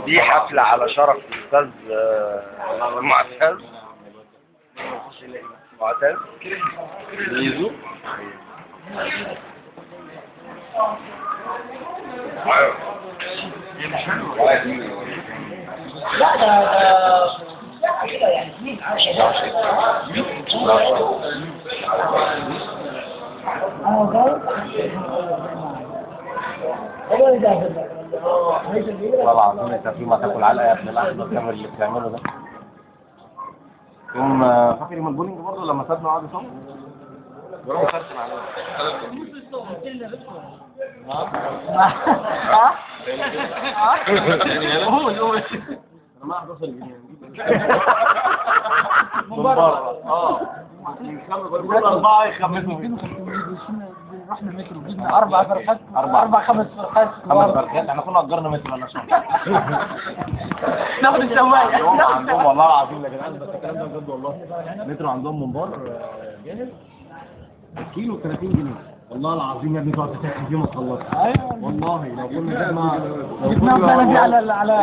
دي حفلة على شرف الأستاذ معتز. معتز ميزو. لا ده كده يعني والله العظيم انت في ما تاكل علقه يا ابن الاحمر الكامل اللي بتعمله ده. يوم فاكر يوم البولينج برضه لما سابنا وقعد يصور وراح يخرسم علينا. انا ما 11 جنيه من بره. من كل 4 يخمسوا فيه. رحنا مترو جبنا 4 فرخات 5 فرخات. 5 فرخات احنا كنا اجرنا مترو ولا شهر. ناخد السواق عندهم والله العظيم يا جدعان بس الكلام ده بجد والله. مترو عندهم منبار جاهز كيلو 30 جنيه والله العظيم يا ابني تقعد تاكل فيه ما تخلصش. والله لو كنا جبنا على